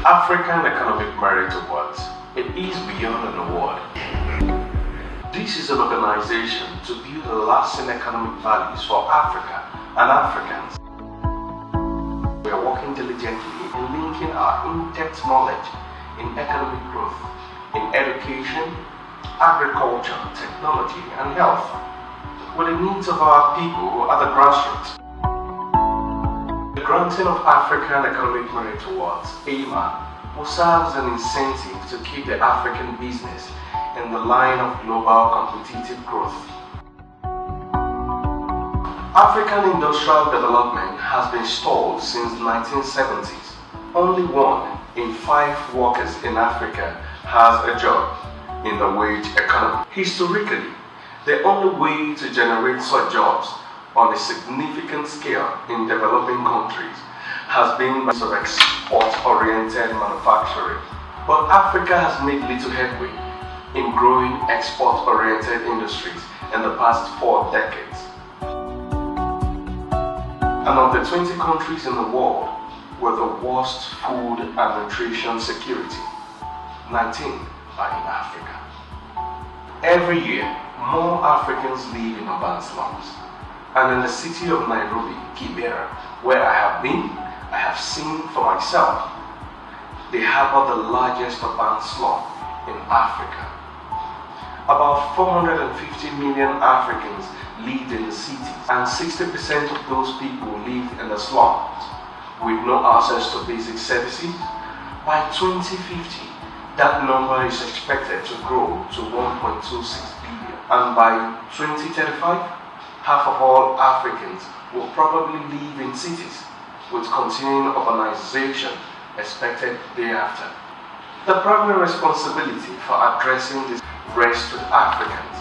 African Economic Merit Awards. It is beyond an award. This is an organization to build lasting economic values for Africa and Africans. We are working diligently in linking our in-depth knowledge in economic growth, in education, agriculture, technology, and health with the needs of our people at the grassroots. The granting of African Economic Merit Awards, AEMA, will serve as an incentive to keep the African business in the line of global competitive growth. African industrial development has been stalled since the 1970s. Only 1 in 5 workers in Africa has a job in the wage economy. Historically, the only way to generate such jobs on a significant scale in developing countries has been by export-oriented manufacturing. But Africa has made little headway in growing export-oriented industries in the past 4 decades. And of the 20 countries in the world with the worst food and nutrition security, 19 are in Africa. Every year, more Africans live in urban slums. And in the city of Nairobi, Kibera, where I have been, I have seen for myself, they harbor the largest urban slum in Africa. About 450 million Africans lived in the cities, and 60% of those people lived in the slums with no access to basic services. By 2050, that number is expected to grow to 1.26 billion. And by 2035, half of all Africans will probably live in cities, with continuing urbanization expected thereafter. The primary responsibility for addressing this rests with Africans.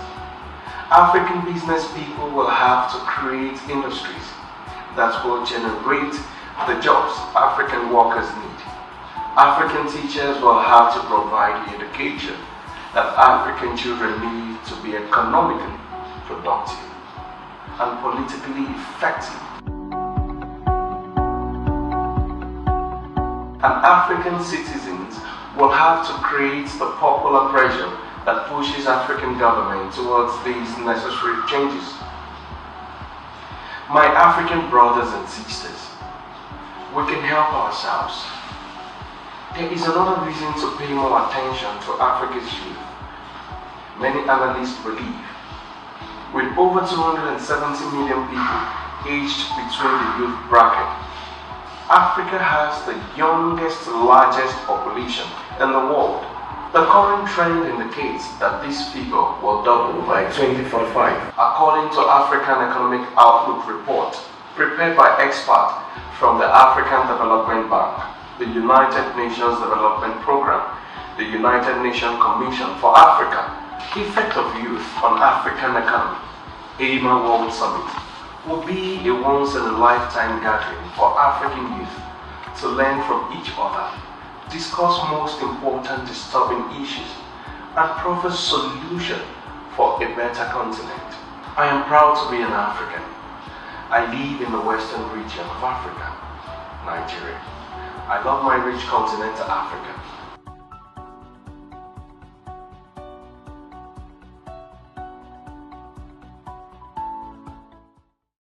African business people will have to create industries that will generate the jobs African workers need. African teachers will have to provide the education that African children need to be economically productive and politically effective. And African citizens will have to create the popular pressure that pushes African government towards these necessary changes. My African brothers and sisters, we can help ourselves. There is another reason to pay more attention to Africa's youth. Many analysts believe, with over 270 million people aged between the youth bracket, Africa has the youngest, largest population in the world. The current trend indicates that this figure will double by 2045, according to African Economic Outlook report prepared by experts from the African Development Bank, the United Nations Development Programme, the United Nations Commission for Africa. Effect of youth on African economy, AEMA World Summit, will be a once-in-a-lifetime gathering for African youth to learn from each other, discuss most important disturbing issues, and proffer solutions for a better continent. I am proud to be an African. I live in the western region of Africa, Nigeria. I love my rich continent, Africa.